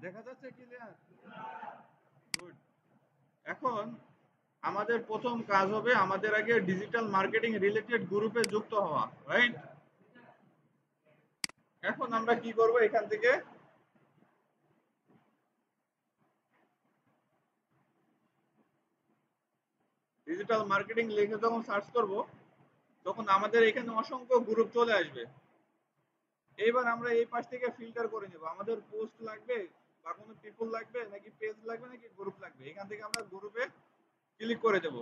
দেখা যাচ্ছে clear? Good. এখন আমাদের প্রথম কাজ হবে আমাদের আগে ডিজিটাল মার্কেটিং রিলেটেড গ্রুপে যুক্ত হওয়া, রাইট? এখন আমরা কি করব এখান থেকে ডিজিটাল মার্কেটিং লিখে যখন সার্চ করব তখন আমাদের এখানে অসংখ্য গ্রুপ চলে আসবে। এইবার আমরা এই পাশ থেকে ফিল্টার করে নেব আমাদের পোস্ট লাগবে বা কোনো পিপল লাগবে নাকি পেজ লাগবে নাকি গ্রুপ লাগবে। এখান থেকে আমরা গ্রুপে ক্লিক করে দেব।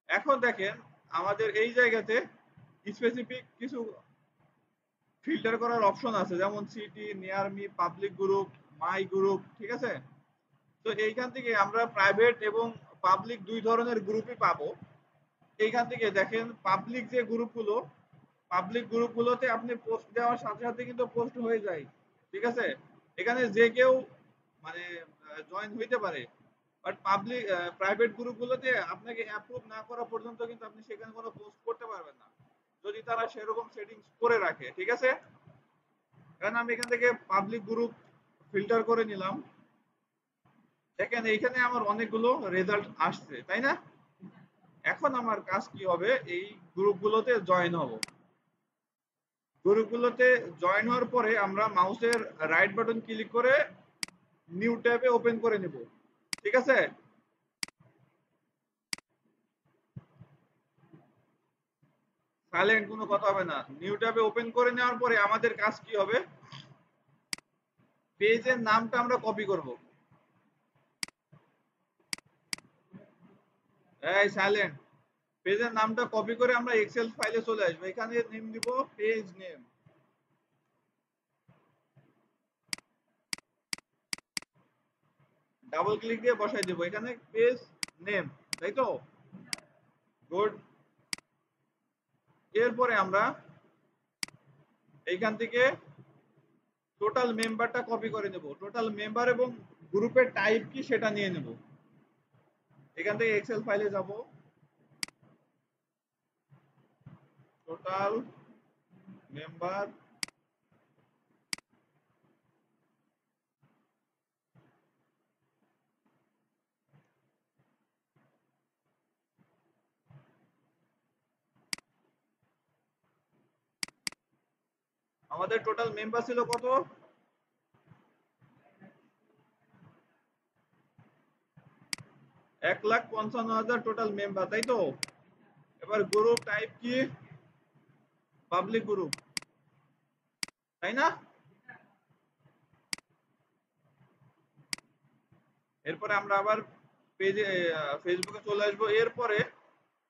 এখন দেখেন আমাদের এই জায়গাতে স্পেসিফিক কিছু ফিল্টার করার অপশন আছে, যেমন city, near me, public group, মাই গ্রুপ, ঠিক আছে? তো এইখান থেকে আমরা প্রাইভেট এবং পাবলিক দুই ধরনের গ্রুপই পাবো। এইখান থেকে দেখেন পাবলিক গ্রুপগুলোতে আপনি পোস্ট দেওয়ার সাথে সাথে কিন্তু পোস্ট হয়ে যায়, ঠিক আছে? এখানে যে কেউ মানে জয়েন হইতে পারে। বাট প্রাইভেট গ্রুপগুলোতে আপনাকে অ্যাপ্রুভ না করা পর্যন্ত কিন্তু আপনি সেখানে কোনো পোস্ট করতে পারবেন না, যদি তারা সেরকম সেটিংস করে রাখে, ঠিক আছে? কারণ আমি এখান থেকে পাবলিক গ্রুপ ফিল্টার করে নিলাম। দেখেন এইখানে আমার অনেকগুলো রেজাল্ট আসছে, তাই না? এখন আমার কাজ কি হবে, এই গ্রুপগুলোতে জয়েন হব। গ্রুপগুলোতে জয়েন হওয়ার পরে আমরা মাউসের রাইট বাটন ক্লিক করে নিউ ট্যাবে ওপেন করে নেব, ঠিক আছে? সাইলেন্ট, কোনো কথা হবে না। নিউ ট্যাবে ওপেন করে নেওয়ার পরে আমাদের কাজ কি হবে, পেজের নামটা আমরা কপি করব। এই সাইলেন্ট, পেজের নামটা কপি করে আমরা এক্সেল ফাইলে চলে আসবো। এখানে নেম দিব পেজ নেম। ডাবল ক্লিক দিয়ে বসাই দেবো এখানে পেজ নেম, তাই তো? গুড। এরপরে আমরা এইখান থেকে টোটাল মেম্বারটা কপি করে নেব। টোটাল মেম্বার এবং গ্রুপের টাইপ কি সেটা নিয়ে নেব। এখান থেকে এক্সেল ফাইলে যাব, টোটাল মেম্বার, আমাদের টোটাল মেম্বার ছিল কত? 1,55,000 টোটাল মেম্বার, তাই তো? এবার গ্রুপ টাইপ কি? পাবলিক গ্রুপ, তাই না? এরপরে আমরা আবার পেজে ফেসবুকে চলে আসবো। এরপরে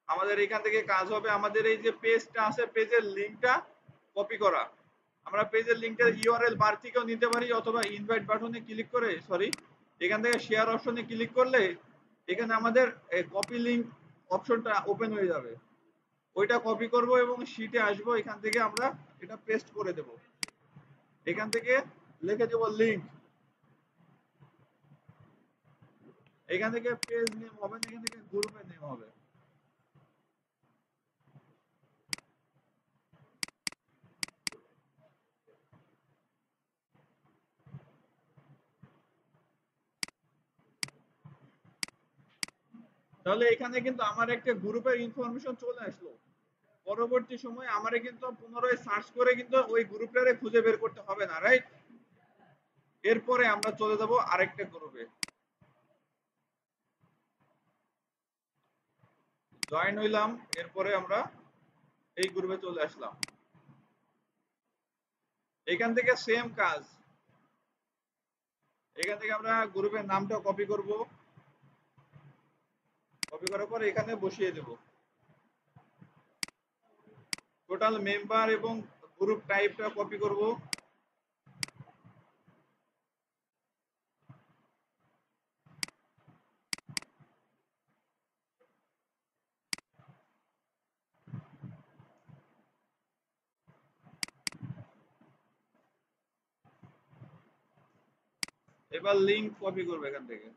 আমাদের এখান থেকে কাজ হবে আমাদের এই যে পেজটা আছে পেজের লিঙ্কটা কপি করা। আমরা পেজের লিঙ্কটা ইউআরএল বার থেকেও নিতে পারি অথবা ইনভাইট বাটনে ক্লিক করে এখান থেকে শেয়ার অপশনে ক্লিক করলে এখানে আমাদের কপি লিঙ্ক অপশনটা ওপেন হয়ে যাবে। ওইটা কপি করব এবং শিটে আসবো, এখান থেকে আমরা এটা পেস্ট করে দেব। এখান থেকে লিখে দেব লিঙ্ক। এখান থেকে পেজ নেম হবে না, এখান থেকে গ্রুপের নেম হবে। তাহলে এখানে কিন্তু আমার একটা গ্রুপের ইনফরমেশন চলে আসলো। পরবর্তী সময়ে আমারে কিন্তু পুনরায় সার্চ করে কিন্তু ওই গ্রুপটারে খুঁজে বের করতে হবে না, রাইট? এরপরে আমরা চলে যাব আরেকটা গ্রুপে, জয়েন হইলাম। এরপরে আমরা এই গ্রুপে চলে আসলাম। এখান থেকে সেম কাজ, এখান থেকে আমরা গ্রুপের নামটা কপি করব। কপি করার পর এখানে বসিয়ে দেব। টোটাল মেম্বার এবং গ্রুপ টাইপটা কপি করব। এবার লিংক কপি করব এখান থেকে।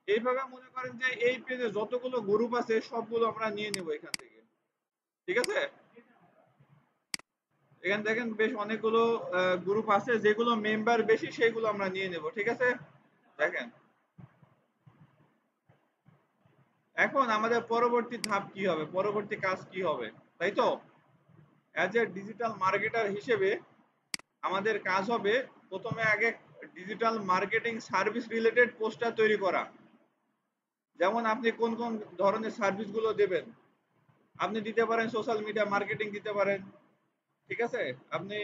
এইভাবে মনে করেন যে এই পেজে যতগুলো গ্রুপ আছে সবগুলো আমরা নিয়ে নেব এখান থেকে। ঠিক আছে? এখানে দেখেন বেশ অনেকগুলো গ্রুপ আছে, যেগুলো মেম্বার বেশি সেগুলো আমরা নিয়ে নেব। ঠিক আছে? দেখেন, এখন আমাদের পরবর্তী ধাপ কি হবে, পরবর্তী কাজ কি হবে, তাই তো? অ্যাজ এ ডিজিটাল মার্কেটার হিসেবে আমাদের কাজ হবে প্রথমে আগে digital marketing service related poster তৈরি করা। যেমন আপনি কোন কোন ধরনের সার্ভিসগুলো দেবেন। আপনি দিতে পারেন সোশ্যাল মিডিয়া মার্কেটিং দিতে পারেন। ঠিক আছে? আপনি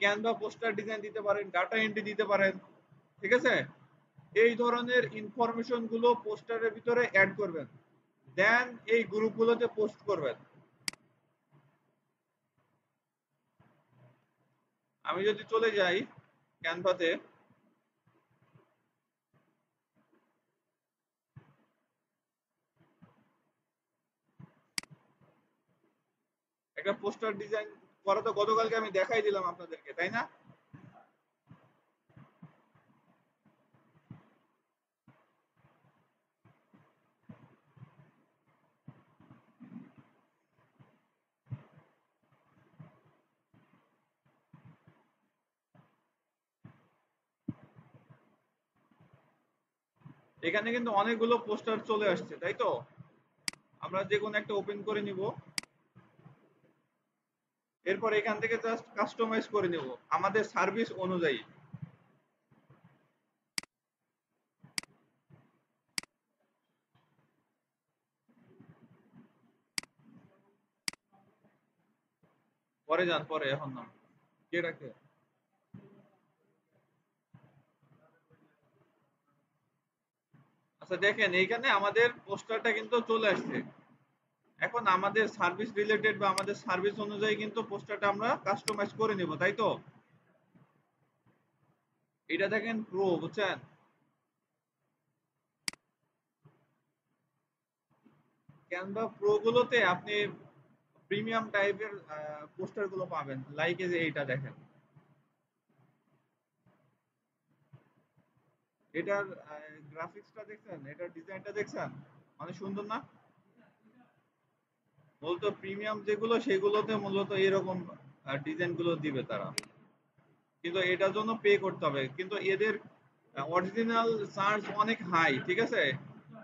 ক্যানভা পোস্টার ডিজাইন দিতে পারেন, ডাটা এন্ট্রি দিতে পারেন। ঠিক আছে? এই ধরনের ইনফরমেশন গুলো পোস্টারের ভিতরে অ্যাড করবেন, দেন এই গ্রুপগুলোতে পোস্ট করবেন। আমি যদি চলে যাই ক্যানভাতে, একটা পোস্টার ডিজাইন করা তো গতকালকে আমি দেখাই দিলাম আপনাদেরকে, তাই না? এখানে কিন্তু অনেকগুলো পোস্টার চলে আসছে, তাই তো? আমরা যে কোনো একটা ওপেন করে নিব, এরপর এখান থেকে জাস্ট কাস্টমাইজ করে নেব আমাদের সার্ভিস অনুযায়ী। পরে যান, পরে, এখন না। কে ডাকে? আচ্ছা দেখেন, এইখানে আমাদের পোস্টারটা কিন্তু চলে আসছে। এখন আমাদের সার্ভিস রিলেটেড বা আমাদের সার্ভিস অনুযায়ী কিন্তু পোস্টারটা আমরা কাস্টমাইজ করে নিব, তাই তো? এটা দেখেন প্রো, বুঝছেন? ক্যানভা প্রো গুলোতে আপনি প্রিমিয়াম টাইপের পোস্টার গুলো পাবেন, লাইক এই যে এইটা দেখেন। এটার গ্রাফিক্সটা দেখছেন, এটার ডিজাইনটা দেখছেন, মানে সুন্দর না? মূলত প্রিমিয়াম যেগুলো সেগুলোতে মূলত এরকম ডিজাইন গুলো দিবে তারা, কিন্তু এটার জন্য পে করতে হবে। কিন্তু এদের অরিজিনাল চার্জ অনেক হাই, ঠিক আছে?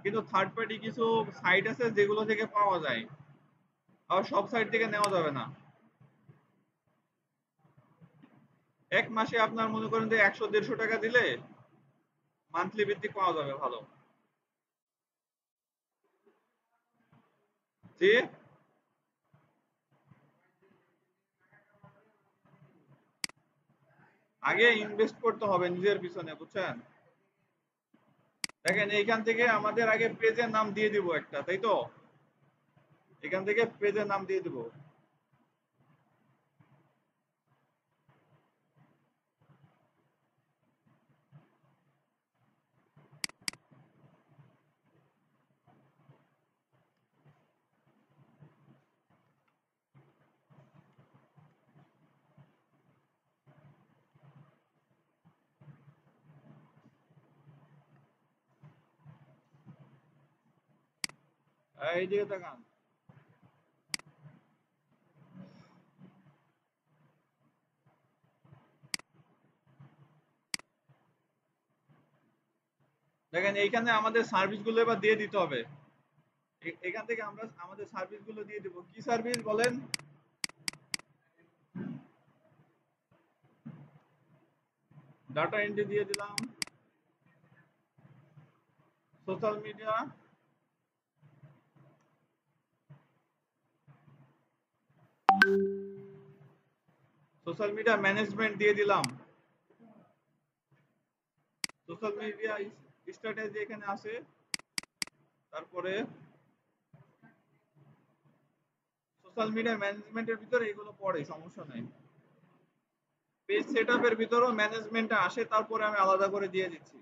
কিন্তু থার্ড পার্টি কিছু সাইট আছে যেগুলো থেকে পাওয়া যায়, আবার সব সাইট থেকে নেওয়া যাবে না। এক মাসে আপনার মনে করেন যে 100-150 টাকা দিলে মান্থলি ভিত্তিক পাওয়া যাবে ভালো। জি। আগে ইনভেস্ট করতে হবে নিজের পিছনে, বুঝছেন? দেখেন এইখান থেকে আমাদের আগে পেজের নাম দিয়ে দিব একটা, তাই তো? এখান থেকে পেজের নাম দিয়ে দিব। এইদিকে তাকান। দেখেন এইখানে আমাদের সার্ভিস গুলো এবার দিয়ে দিতে হবে। এখান থেকে আমরা আমাদের সার্ভিস গুলো দিয়ে দিব। কি সার্ভিস বলেন? ডাটা এন্ট্রি দিয়ে দিলাম, social media, social media management দিয়ে দিলাম। সোশ্যাল মিডিয়া স্ট্র্যাটেজি এখানে আছে। তারপরে সোশ্যাল মিডিয়া ম্যানেজমেন্টের ভিতরে এগুলো পড়ে, সমস্যা নাই। পেজ সেটআপের ভিতরেও ম্যানেজমেন্টটা আসে, তারপরে আমি আলাদা করে দিয়ে দিচ্ছি।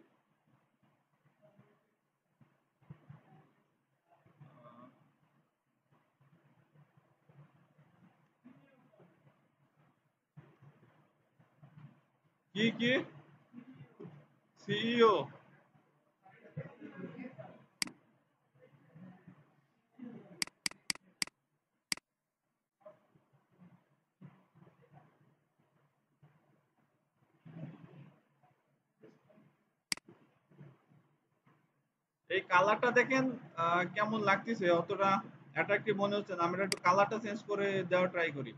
কি কি? সিইও? এই কালারটা দেখেন কেমন লাগতেছে, অতটা অ্যাট্রাকটিভ মনে হচ্ছে না। আমরা একটু কালারটা চেঞ্জ করে দেওয়ার ট্রাই করি।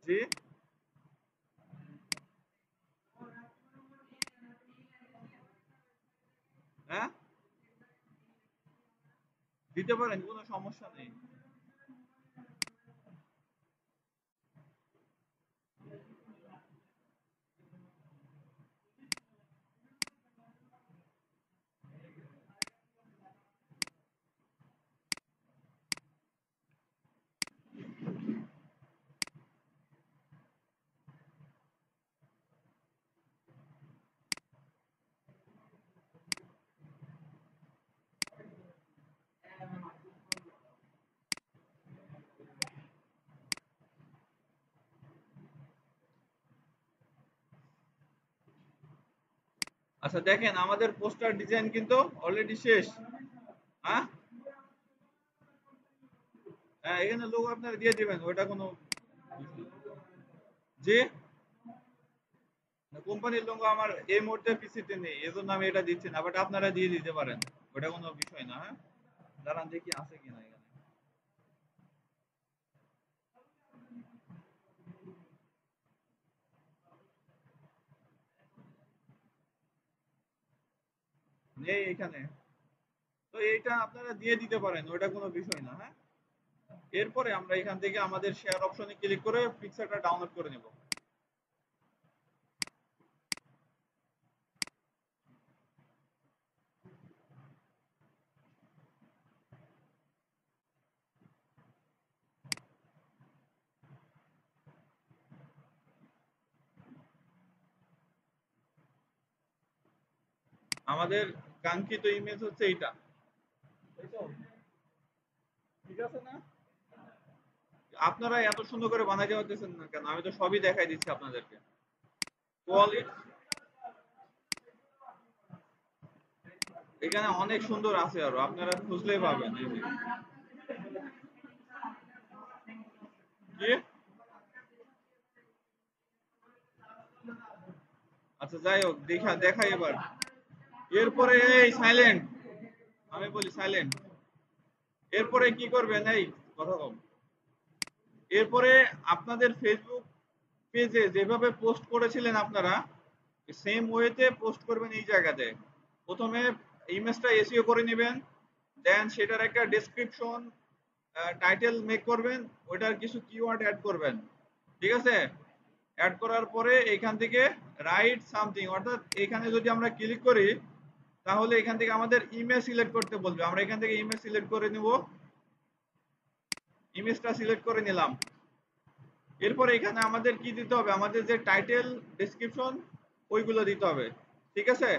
জি। হ্যাঁ, দিতে পারেন, কোনো সমস্যা নেই। আচ্ছা দেখেন, আমাদের পোস্টার ডিজাইন কিন্তু অলরেডি শেষ। হ্যাঁ, হ্যাঁ, এখানে লোগো আপনারা দিয়ে দিবেন, ওইটা কোনো যে কোম্পানির লোগো আমার এই মুহূর্তে পিসিতে নেই, এজন্য আমি এটা দিচ্ছি না, বাট আপনারা দিয়ে দিতে পারেন, ওটা কোনো বিষয় না। হ্যাঁ, দাঁড়ান দেখি আছে কিনা এখানে। নেই এখানে, তো এইটা আপনারা দিয়ে দিতে পারেন, ওটা কোনো বিষয় না। হ্যাঁ, এরপরে আমরা এখান থেকে আমাদের শেয়ার অপশনে ক্লিক করে পিকচারটা ডাউনলোড করে নেব। আমাদের কাঙ্ক্ষিত ইমেজ হচ্ছে এইটা, তাই তো? ঠিক আছে না? আপনারা এত সুন্দর করে বানাইতে পারতেছেন না কেন? আমি তো সবই দেখাই দিচ্ছি আপনাদেরকে। কোয়ালিটি এখানে অনেক সুন্দর আছে, আরো আপনারা খুঁজলেই পাবেন। এই যে কি, আচ্ছা যাই হোক, দেখাই এবার। এরপরে এই সাইলেন্ট, আমি বলি সাইলেন্ট। এরপরে কি করবেন, এই কথা কম। এরপরে আপনাদের ফেসবুক পেজে যেভাবে পোস্ট করেছিলেন আপনারা, সেম ওয়েতে পোস্ট করবেন এই জায়গাতে। প্রথমে ইমেজটা এসইও করে নেবেন, দেন সেটার একটা ডেসক্রিপশন টাইটেল মেক করবেন, ওইটার কিছু কিওয়ার্ড অ্যাড করবেন। ঠিক আছে? অ্যাড করার পরে এখান থেকে রাইট সামথিং, অর্থাৎ এখানে যদি আমরা ক্লিক করি, তাহলে এখান থেকে আমাদের ইমেজ সিলেক্ট করতে বলবে। আমরা এখান থেকে ইমেজ সিলেক্ট করে নিব, ইমেজটা সিলেক্ট করে নিলাম। এরপর এখানে আমাদের কি দিতে হবে, আমাদের যে টাইটেল ডেসক্রিপশন ওইগুলো দিতে হবে। ঠিক আছে?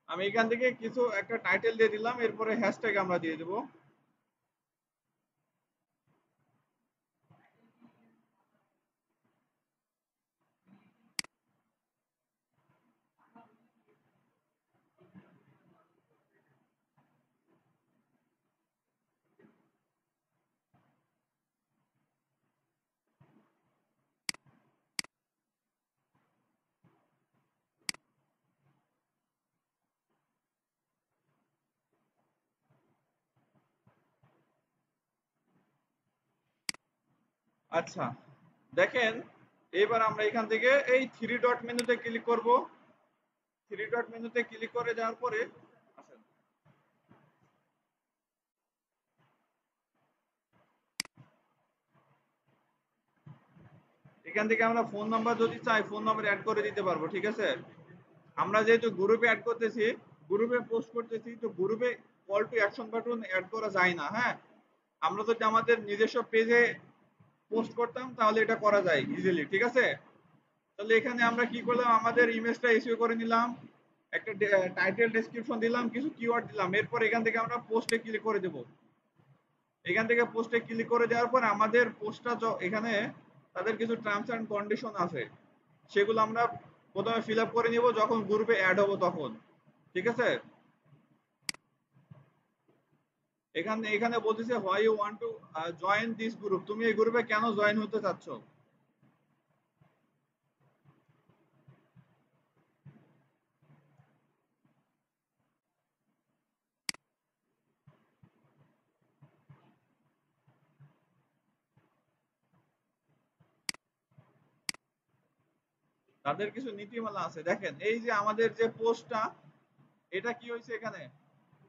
আমি এখান থেকে কিছু একটা টাইটেল দিয়ে দিলাম, এরপরে হ্যাশট্যাগ আমরা দিয়ে দেব। আচ্ছা দেখেন, এবার আমরা এখান থেকে এই থ্রি ডট মেনুতে ক্লিক করব। থ্রি ডট মেনুতে ক্লিক করে যাওয়ার পরে আসেন, এখান থেকে আমরা ফোন নাম্বার যদি চাই ফোন নাম্বার অ্যাড করে দিতে পারবো, ঠিক আছে। আমরা যেহেতু গ্রুপে অ্যাড করতেছি, গ্রুপে পোস্ট করতেছি, তো গ্রুপে call to action button add করা যায় না, হ্যাঁ। আমরা যদি আমাদের নিজস্ব পেজে পোস্ট করতাম তাহলে এটা করা যায় ইজিলি, ঠিক আছে। তাহলে এখানে আমরা কি করলাম, আমাদের ইমেজটা এসইও করে নিলাম, একটা টাইটেল ডেসক্রিপশন দিলাম, কিছু কিওয়ার্ড দিলাম, এরপর এখান থেকে আমরা পোস্টে ক্লিক করে দেব। এখান থেকে পোস্টে ক্লিক করে দেওয়ার পর আমাদের পোস্টটা এখানে তাদের কিছু টার্মস অ্যান্ড কন্ডিশন আছে, সেগুলো আমরা প্রথমে ফিল আপ করে নিব যখন গ্রুপে অ্যাড হবো তখন, ঠিক আছে। এখানে এখানে বলতেছে why you want to join this group, তুমি এই গ্রুপে কেন জয়েন হতে চাচ্ছ। তাদের কিছু নীতিমালা আছে, দেখেন এই যে আমাদের যে পোস্টটা, এটা কি হয়েছে এখানে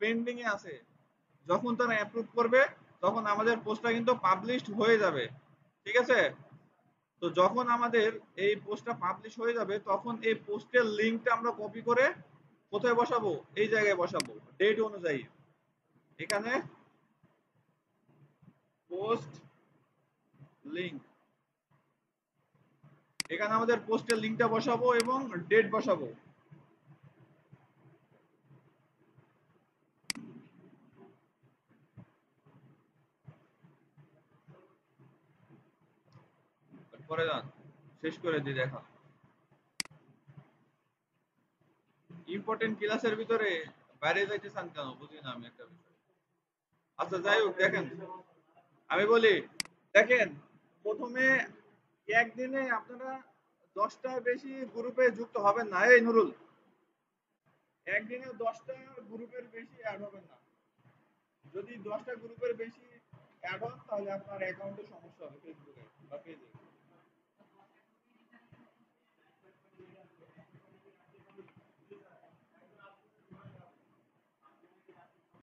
পেন্ডিং এ আছে, যখন তারা অ্যাপ্রুভ করবে তখন আমাদের পোস্টটা কিন্তু পাবলিশড হয়ে যাবে, ঠিক আছে। তো যখন আমাদের এই পোস্টটা পাবলিশ হয়ে যাবে তখন এই পোস্টের লিংকটা আমরা কপি করে কোথায় বসাবো, এই জায়গায় বসাবো ডেট অনুযায়ী। এখানে পোস্ট লিংক, এখানে আমাদের পোস্টের লিংকটা বসাবো এবং ডেট বসাবো। পরে যান, শেষ করে দিই দেখা। ইম্পর্টেন্ট ক্লাসের ভিতরে বাইরে যাইতে চান কেন বুঝি না আমি একটা বিষয়। আচ্ছা যাই হোক, দেখেন আমি বলি, দেখেন প্রথমে একদিনে আপনারা 10টার বেশি গ্রুপে যুক্ত হবেন না, এই নুরুল, একদিনে 10টা গ্রুপের বেশি অ্যাড হবেন না। যদি 10টা গ্রুপের বেশি অ্যাড হন তাহলে আপনার অ্যাকাউন্টে সমস্যা হবে ফেসবুকে বা পেজে।